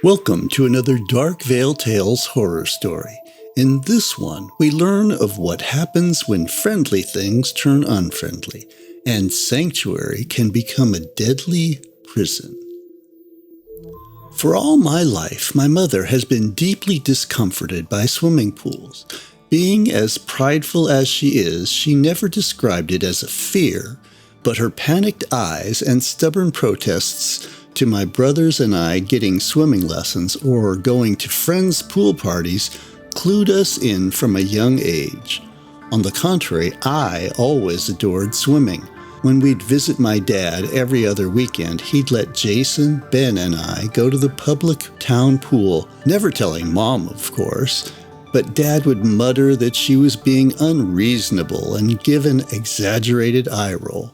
Welcome to another Dark Veil Tales horror story. In this one, we learn of what happens when friendly things turn unfriendly, and sanctuary can become a deadly prison. For all my life, my mother has been deeply discomforted by swimming pools. Being as prideful as she is, she never described it as a fear, but her panicked eyes and stubborn protests to my brothers and I getting swimming lessons or going to friends' pool parties clued us in from a young age. On the contrary, I always adored swimming. When we'd visit my dad every other weekend, he'd let Jason, Ben, and I go to the public town pool, never telling Mom, of course. But Dad would mutter that she was being unreasonable and give an exaggerated eye roll.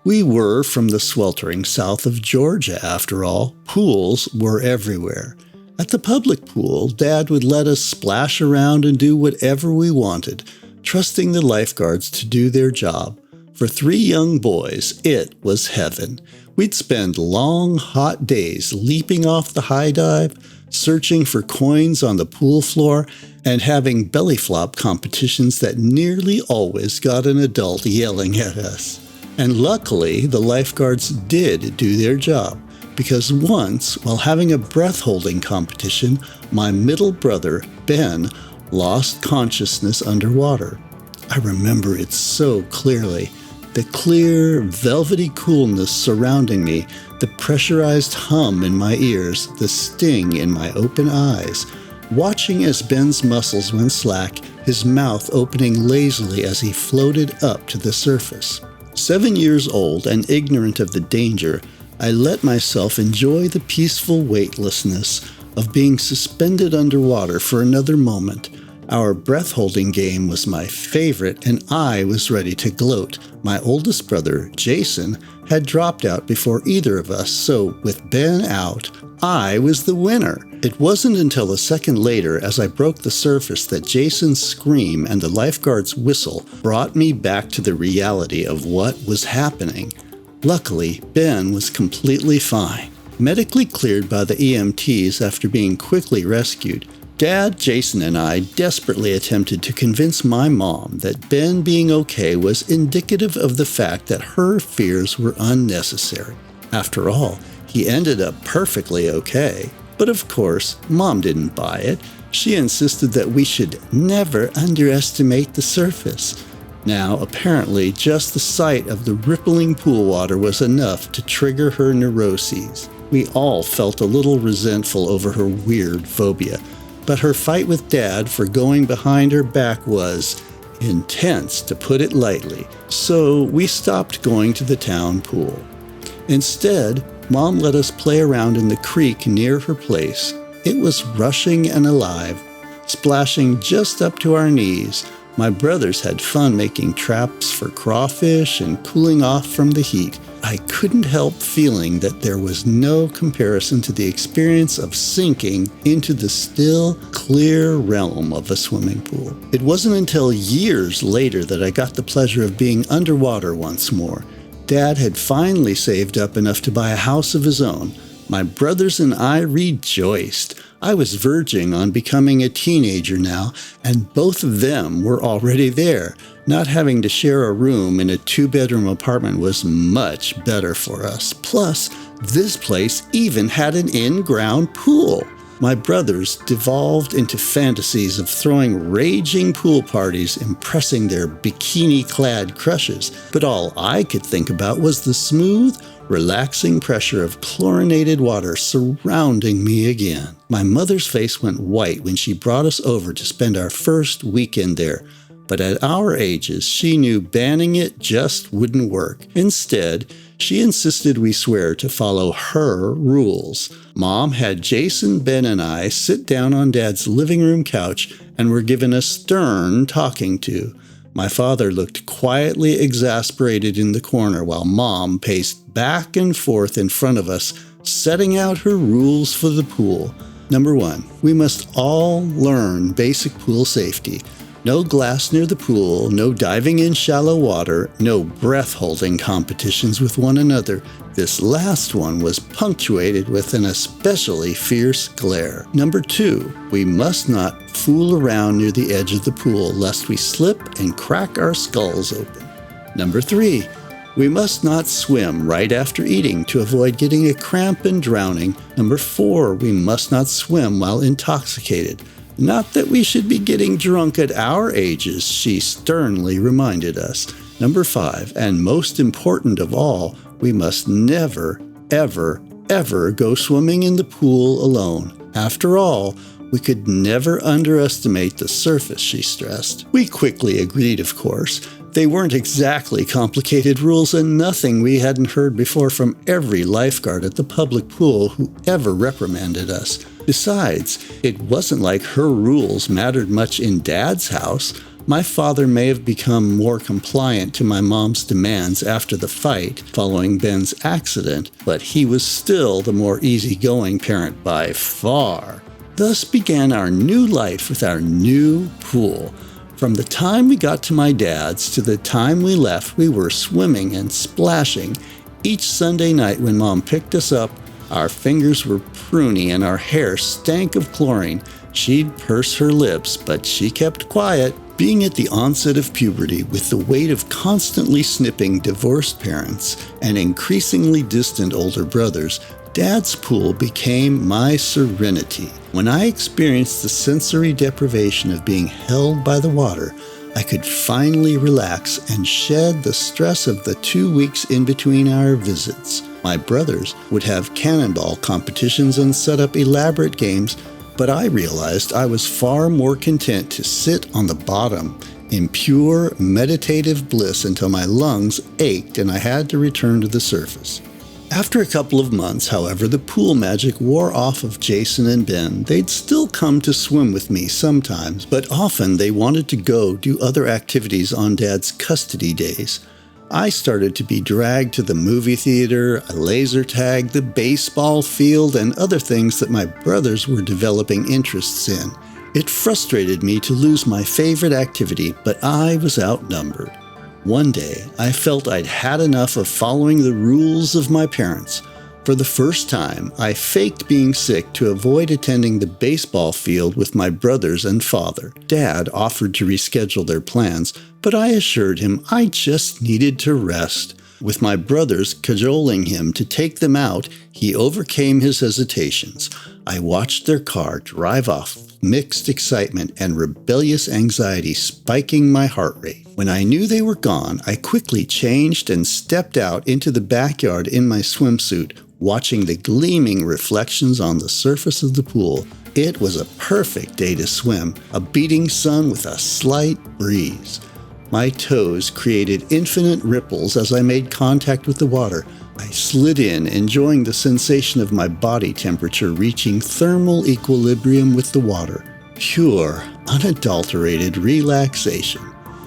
We were from the sweltering south of Georgia, after all. Pools were everywhere. At the public pool, Dad would let us splash around and do whatever we wanted, trusting the lifeguards to do their job. For 3 young boys, it was heaven. We'd spend long, hot days leaping off the high dive, searching for coins on the pool floor, and having belly flop competitions that nearly always got an adult yelling at us. And luckily, the lifeguards did do their job, because once, while having a breath-holding competition, my middle brother, Ben, lost consciousness underwater. I remember it so clearly. The clear, velvety coolness surrounding me, the pressurized hum in my ears, the sting in my open eyes, watching as Ben's muscles went slack, his mouth opening lazily as he floated up to the surface. 7 years old and ignorant of the danger, I let myself enjoy the peaceful weightlessness of being suspended underwater for another moment. Our breath-holding game was my favorite, and I was ready to gloat. My oldest brother, Jason, had dropped out before either of us, so with Ben out, I was the winner. It wasn't until a second later, as I broke the surface, that Jason's scream and the lifeguard's whistle brought me back to the reality of what was happening. Luckily, Ben was completely fine, medically cleared by the EMTs after being quickly rescued. Dad, Jason, and I desperately attempted to convince my mom that Ben being okay was indicative of the fact that her fears were unnecessary. After all, he ended up perfectly okay. But of course, Mom didn't buy it. She insisted that we should never underestimate the surface. Now, apparently, just the sight of the rippling pool water was enough to trigger her neuroses. We all felt a little resentful over her weird phobia. But her fight with Dad for going behind her back was intense, to put it lightly, so we stopped going to the town pool. Instead, Mom let us play around in the creek near her place. It was rushing and alive, splashing just up to our knees. My brothers had fun making traps for crawfish and cooling off from the heat. I couldn't help feeling that there was no comparison to the experience of sinking into the still, clear realm of a swimming pool. It wasn't until years later that I got the pleasure of being underwater once more. Dad had finally saved up enough to buy a house of his own. My brothers and I rejoiced. I was verging on becoming a teenager now, and both of them were already there. Not having to share a room in a 2-bedroom apartment was much better for us. Plus, this place even had an in-ground pool. My brothers devolved into fantasies of throwing raging pool parties, impressing their bikini-clad crushes. But all I could think about was the smooth, relaxing pressure of chlorinated water surrounding me again. My mother's face went white when she brought us over to spend our first weekend there. But at our ages, she knew banning it just wouldn't work. Instead, she insisted we swear to follow her rules. Mom had Jason, Ben, and I sit down on Dad's living room couch and were given a stern talking to. My father looked quietly exasperated in the corner while Mom paced back and forth in front of us, setting out her rules for the pool. Number 1, we must all learn basic pool safety. No glass near the pool, no diving in shallow water, no breath-holding competitions with one another. This last one was punctuated with an especially fierce glare. Number 2, we must not fool around near the edge of the pool lest we slip and crack our skulls open. Number 3, we must not swim right after eating to avoid getting a cramp and drowning. Number 4, we must not swim while intoxicated. Not that we should be getting drunk at our ages, she sternly reminded us. Number 5, and most important of all, we must never, ever, ever go swimming in the pool alone. After all, we could never underestimate the surface, she stressed. We quickly agreed, of course. They weren't exactly complicated rules, and nothing we hadn't heard before from every lifeguard at the public pool who ever reprimanded us. Besides, it wasn't like her rules mattered much in Dad's house. My father may have become more compliant to my mom's demands after the fight following Ben's accident, but he was still the more easygoing parent by far. Thus began our new life with our new pool. From the time we got to my dad's to the time we left, we were swimming and splashing. Each Sunday night when Mom picked us up, our fingers were pruny and our hair stank of chlorine. She'd purse her lips, but she kept quiet. Being at the onset of puberty, with the weight of constantly snipping divorced parents and increasingly distant older brothers, Dad's pool became my serenity. When I experienced the sensory deprivation of being held by the water, I could finally relax and shed the stress of the 2 weeks in between our visits. My brothers would have cannonball competitions and set up elaborate games, but I realized I was far more content to sit on the bottom in pure meditative bliss until my lungs ached and I had to return to the surface. After a couple of months, however, the pool magic wore off of Jason and Ben. They'd still come to swim with me sometimes, but often they wanted to go do other activities on Dad's custody days. I started to be dragged to the movie theater, a laser tag, the baseball field, and other things that my brothers were developing interests in. It frustrated me to lose my favorite activity, but I was outnumbered. One day, I felt I'd had enough of following the rules of my parents. For the first time, I faked being sick to avoid attending the baseball field with my brothers and father. Dad offered to reschedule their plans, but I assured him I just needed to rest. With my brothers cajoling him to take them out, he overcame his hesitations. I watched their car drive off, mixed excitement and rebellious anxiety spiking my heart rate. When I knew they were gone, I quickly changed and stepped out into the backyard in my swimsuit, watching the gleaming reflections on the surface of the pool. It was a perfect day to swim, a beating sun with a slight breeze. My toes created infinite ripples as I made contact with the water. I slid in, enjoying the sensation of my body temperature reaching thermal equilibrium with the water. Pure, unadulterated relaxation.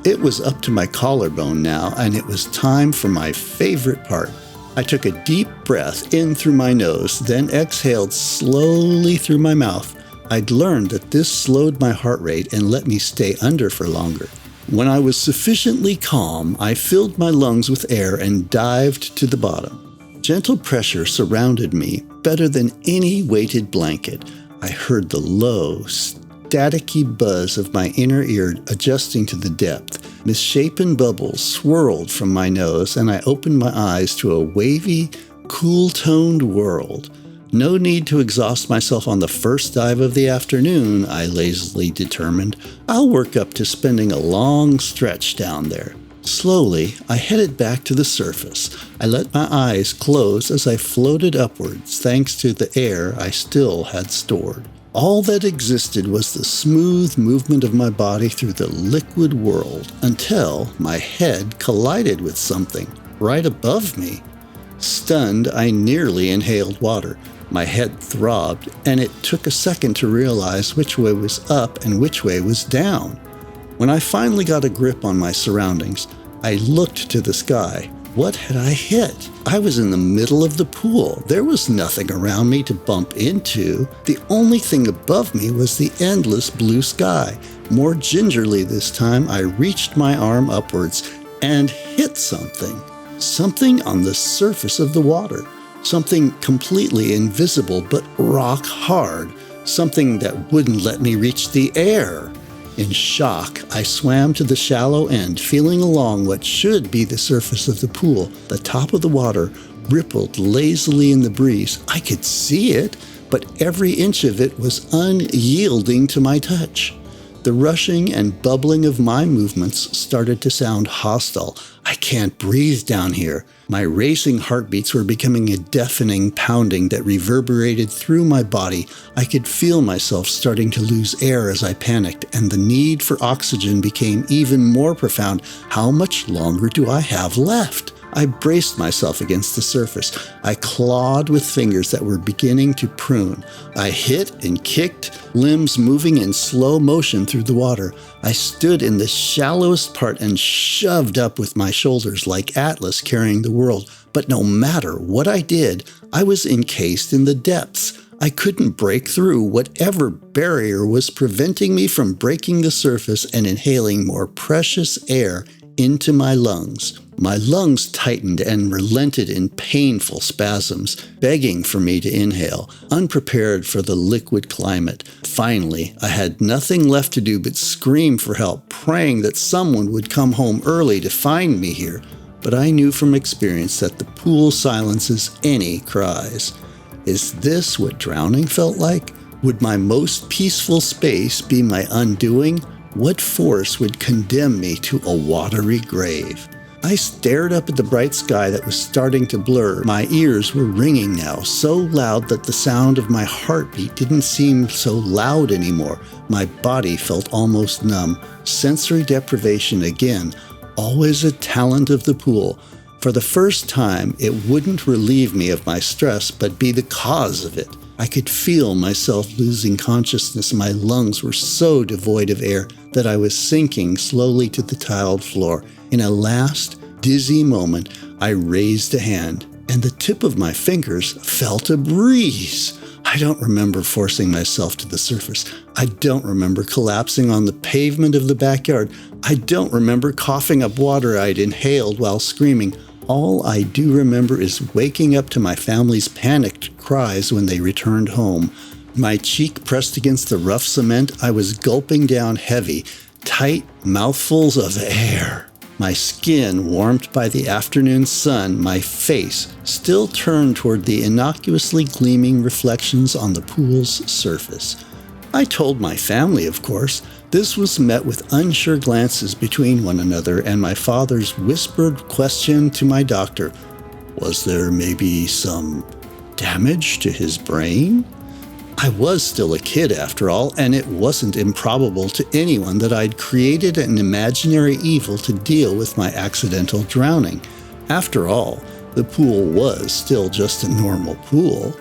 It was up to my collarbone now, and it was time for my favorite part. I took a deep breath in through my nose, then exhaled slowly through my mouth. I'd learned that this slowed my heart rate and let me stay under for longer. When I was sufficiently calm, I filled my lungs with air and dived to the bottom. Gentle pressure surrounded me, better than any weighted blanket. I heard the low, staticky buzz of my inner ear adjusting to the depth. Misshapen bubbles swirled from my nose, and I opened my eyes to a wavy, cool-toned world. No need to exhaust myself on the first dive of the afternoon, I lazily determined. I'll work up to spending a long stretch down there. Slowly, I headed back to the surface. I let my eyes close as I floated upwards, thanks to the air I still had stored. All that existed was the smooth movement of my body through the liquid world, until my head collided with something right above me. Stunned, I nearly inhaled water. My head throbbed, and it took a second to realize which way was up and which way was down. When I finally got a grip on my surroundings, I looked to the sky. What had I hit? I was in the middle of the pool. There was nothing around me to bump into. The only thing above me was the endless blue sky. More gingerly this time, I reached my arm upwards and hit something. Something on the surface of the water. Something completely invisible but rock hard. Something that wouldn't let me reach the air. In shock, I swam to the shallow end, feeling along what should be the surface of the pool. The top of the water rippled lazily in the breeze. I could see it, but every inch of it was unyielding to my touch. The rushing and bubbling of my movements started to sound hostile. I can't breathe down here. My racing heartbeats were becoming a deafening pounding that reverberated through my body. I could feel myself starting to lose air as I panicked, and the need for oxygen became even more profound. How much longer do I have left? I braced myself against the surface. I clawed with fingers that were beginning to prune. I hit and kicked, limbs moving in slow motion through the water. I stood in the shallowest part and shoved up with my shoulders like Atlas carrying the world. But no matter what I did, I was encased in the depths. I couldn't break through whatever barrier was preventing me from breaking the surface and inhaling more precious air into my lungs. My lungs tightened and relented in painful spasms, begging for me to inhale, unprepared for the liquid climate. Finally, I had nothing left to do but scream for help, praying that someone would come home early to find me here. But I knew from experience that the pool silences any cries. Is this what drowning felt like? Would my most peaceful space be my undoing? What force would condemn me to a watery grave? I stared up at the bright sky that was starting to blur. My ears were ringing now, so loud that the sound of my heartbeat didn't seem so loud anymore. My body felt almost numb. Sensory deprivation again, always a talent of the pool. For the first time, it wouldn't relieve me of my stress, but be the cause of it. I could feel myself losing consciousness. My lungs were so devoid of air that I was sinking slowly to the tiled floor. In a last, dizzy moment, I raised a hand, and the tip of my fingers felt a breeze. I don't remember forcing myself to the surface. I don't remember collapsing on the pavement of the backyard. I don't remember coughing up water I'd inhaled while screaming. All I do remember is waking up to my family's panicked cries when they returned home. My cheek pressed against the rough cement, I was gulping down heavy, tight mouthfuls of air. My skin warmed by the afternoon sun, my face still turned toward the innocuously gleaming reflections on the pool's surface. I told my family, of course. This was met with unsure glances between one another and my father's whispered question to my doctor. Was there maybe some damage to his brain? I was still a kid after all, and it wasn't improbable to anyone that I'd created an imaginary evil to deal with my accidental drowning. After all, the pool was still just a normal pool.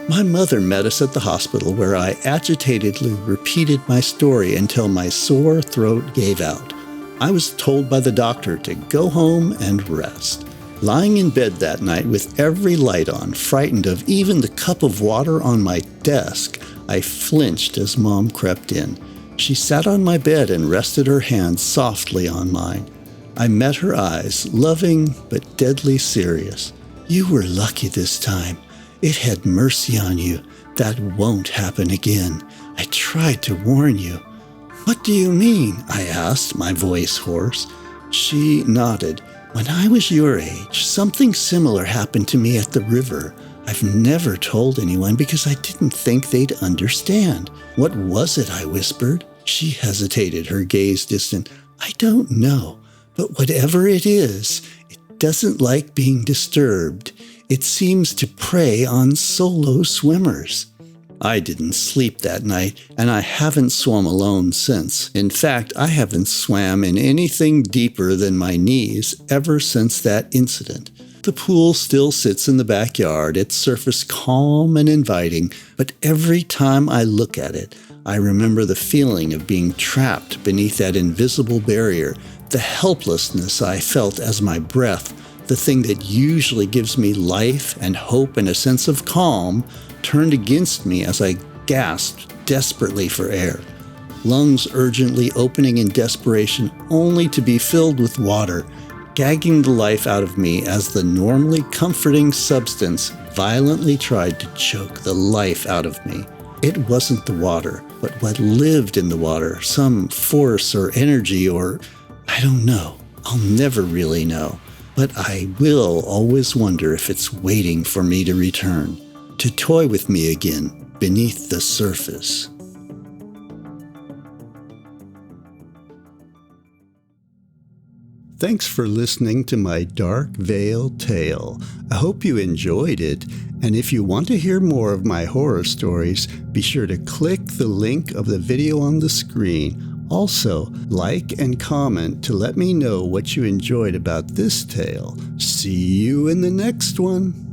My mother met us at the hospital where I agitatedly repeated my story until my sore throat gave out. I was told by the doctor to go home and rest. Lying in bed that night with every light on, frightened of even the cup of water on my desk, I flinched as Mom crept in. She sat on my bed and rested her hand softly on mine. I met her eyes, loving but deadly serious. You were lucky this time. It had mercy on you. That won't happen again. I tried to warn you. What do you mean? I asked, my voice hoarse. She nodded. When I was your age, something similar happened to me at the river. I've never told anyone because I didn't think they'd understand. What was it? I whispered. She hesitated, her gaze distant. I don't know, but whatever it is, it doesn't like being disturbed. It seems to prey on solo swimmers. I didn't sleep that night, and I haven't swum alone since. In fact, I haven't swam in anything deeper than my knees ever since that incident. The pool still sits in the backyard, its surface calm and inviting, but every time I look at it, I remember the feeling of being trapped beneath that invisible barrier, the helplessness I felt as my breath The thing that usually gives me life and hope and a sense of calm turned against me as I gasped desperately for air. Lungs urgently opening in desperation only to be filled with water, gagging the life out of me as the normally comforting substance violently tried to choke the life out of me. It wasn't the water, but what lived in the water, some force or energy or I don't know. I'll never really know. But I will always wonder if it's waiting for me to return, to toy with me again beneath the surface. Thanks for listening to my Dark Veil tale. I hope you enjoyed it, and if you want to hear more of my horror stories, be sure to click the link of the video on the screen. Also, like and comment to let me know what you enjoyed about this tale. See you in the next one.